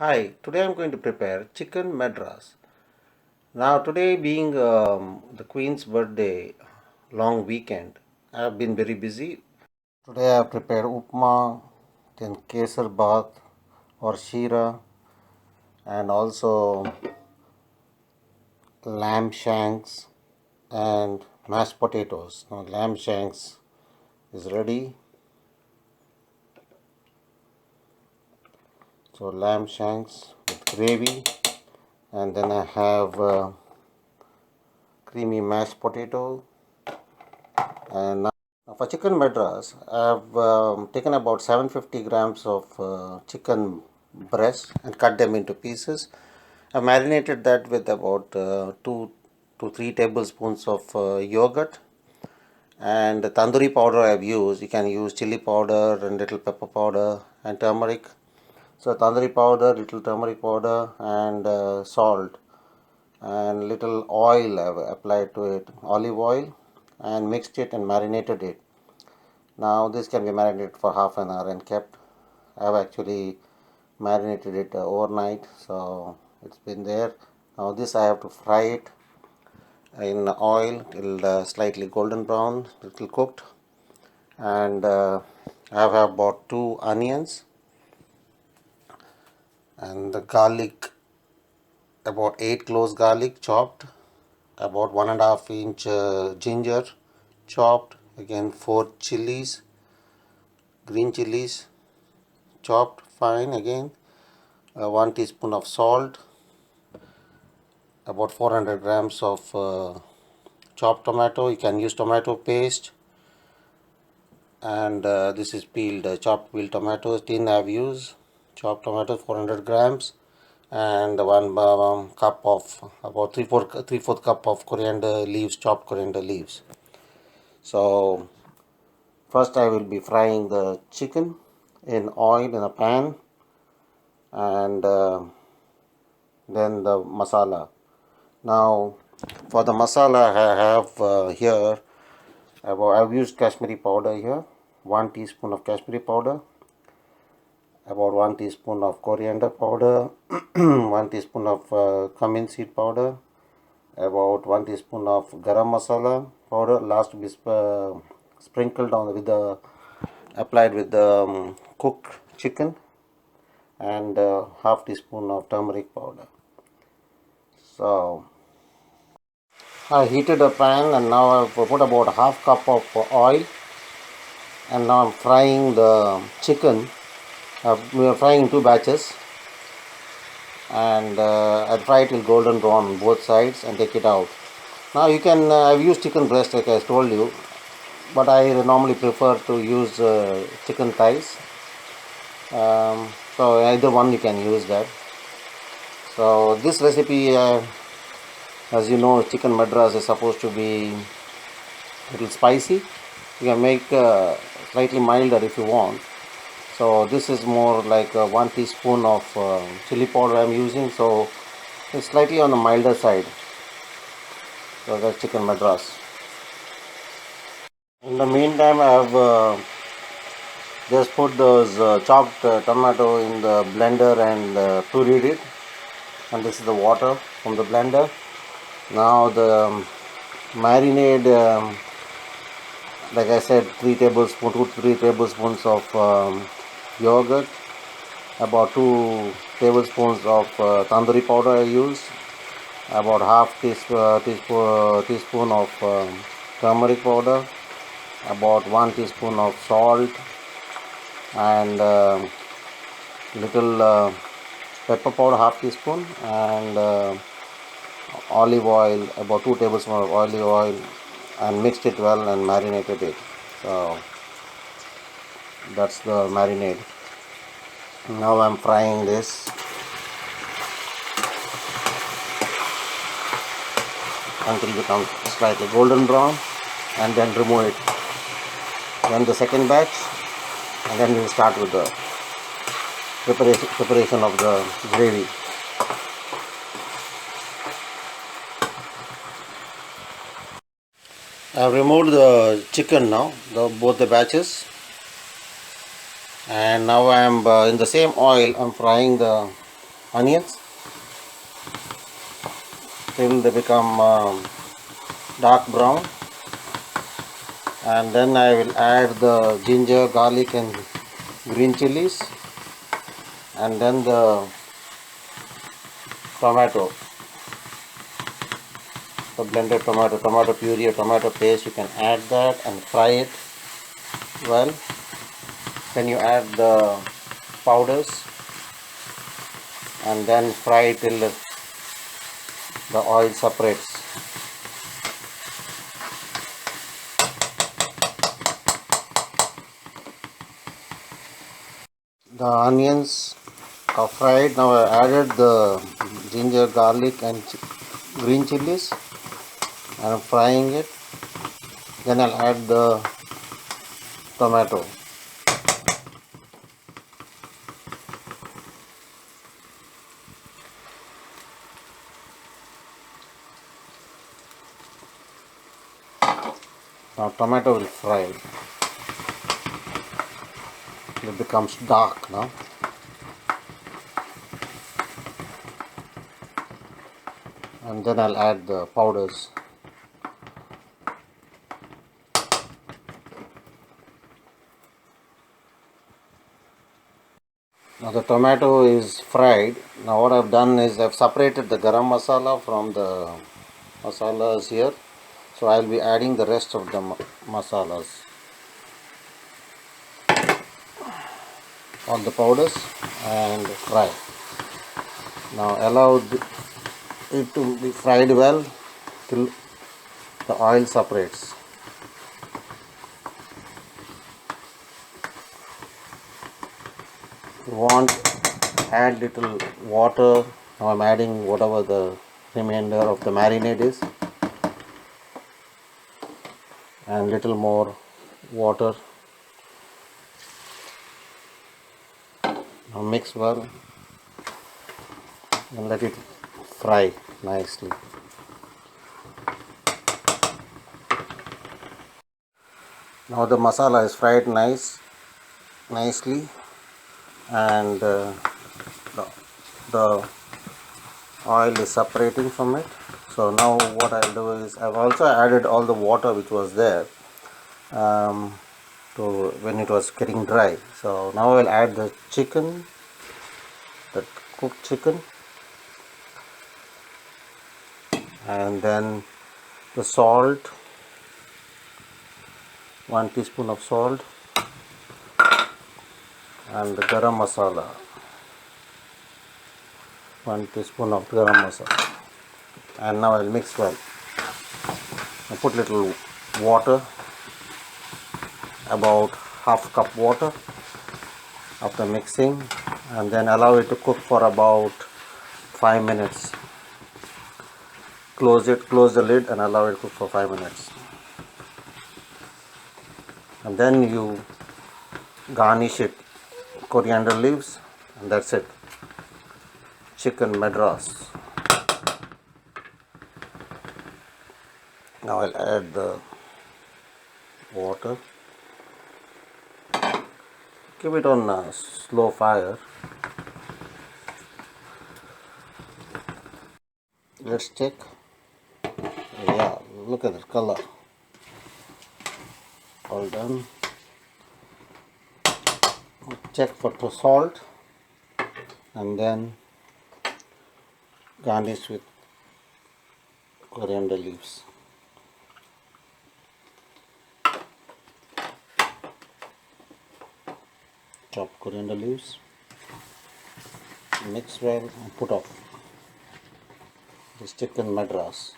Hi, today I'm going to prepare chicken Madras. Now, today being the Queen's birthday long weekend, I have been very busy. Today I have prepared upma, then kesar bath or shira, and also lamb shanks and mashed potatoes. Now, lamb shanks is ready. So, lamb shanks with gravy, and then I have creamy mashed potato. And now for chicken madras, I have taken about 750 grams of chicken breast and cut them into pieces. I marinated that with about 2 to 3 tablespoons of yogurt, and the tandoori powder I have used. You can use chili powder and little pepper powder and turmeric. So tandoori powder, little turmeric powder, and salt and little oil I have applied to it, olive oil, and mixed it and marinated it. Now this can be marinated for half an hour and kept. I have actually marinated it overnight, so it's been there. Now this I have to fry it in oil till slightly golden brown, little cooked, and I have about 2 onions and the garlic, about 8 cloves garlic chopped, about 1.5 inch ginger chopped, again 4 chilies, green chilies chopped fine, again 1 teaspoon of salt, about 400 grams of chopped tomato. You can use tomato paste, and this is peeled chopped peeled tomatoes. Tin I have used chopped tomatoes 400 grams, and 1 cup of about 3/4 cup of coriander leaves, chopped coriander leaves. So first I will be frying the chicken in oil in a pan, and then the masala. Now for the masala I have here, I've used Kashmiri powder here, 1 teaspoon of Kashmiri powder, about 1 teaspoon of coriander powder, 1 teaspoon of cumin seed powder, about 1 teaspoon of garam masala powder, last to be sprinkled on with the applied with the cooked chicken, and half teaspoon of turmeric powder. So I heated a pan, and now I've put about half cup of oil, and now I'm frying the chicken. We are frying in 2 batches, and I'll fry it till golden brown on both sides and take it out. Now you can, I've used chicken breast like I told you, but I normally prefer to use chicken thighs. So either one you can use that. So this recipe, as you know, chicken madras is supposed to be a little spicy. You can make slightly milder if you want. So this is more like 1 teaspoon of chili powder I'm using, so it's slightly on the milder side. So that's chicken madras. In the meantime, I have just put those chopped tomato in the blender and pureed it, and this is the water from the blender. Now the marinade, like I said, 2 to 3 tablespoons of yogurt, about 2 tablespoons of tandoori powder I used, about half teaspoon of turmeric powder, about 1 teaspoon of salt, and little pepper powder, half teaspoon, and olive oil, about 2 tablespoons of olive oil, and mixed it well and marinated it. So that's the marinade. Now I'm frying this until it becomes slightly golden brown, and then remove it. Then the second batch, and then we'll start with the preparation of the gravy. I've removed the chicken now, both the batches, and now I'm in the same oil I'm frying the onions till they become dark brown, and then I will add the ginger, garlic and green chilies, and then the tomato, the blended tomato puree or tomato paste. You can add that and fry it well. Then you add the powders and then fry till the oil separates. The onions are fried. Now I added the ginger, garlic and green chilies, and I'm frying it. Then I'll add the tomato. Now tomato will fry. It becomes dark now. And then I'll add the powders. Now the tomato is fried. Now what I've done is I've separated the garam masala from the masalas here. So I'll be adding the rest of the masalas. All the powders and fry. Now allow it to be fried well till the oil separates. If you want, add little water. Now I'm adding whatever the remainder of the marinade is, and little more water. Now mix well and let it fry nicely. Now the masala is fried nicely, and the oil is separating from it. So now what I'll do is I've also added all the water which was there to when it was getting dry. So now I'll add the chicken, the cooked chicken, and then the salt, 1 teaspoon of salt, and the garam masala, 1 teaspoon of garam masala, and now I'll mix well. I put little water, about half cup water after mixing, and then allow it to cook for about 5 minutes. Close the lid and allow it to cook for 5 minutes. And then you garnish it coriander leaves, and that's it. Chicken Madras. Now I'll add the water. Keep it on a slow fire. Let's check. Yeah, look at the color. All done. Check for the salt, and then garnish with coriander leaves. Chop coriander leaves, mix well and put off. This chicken Madras.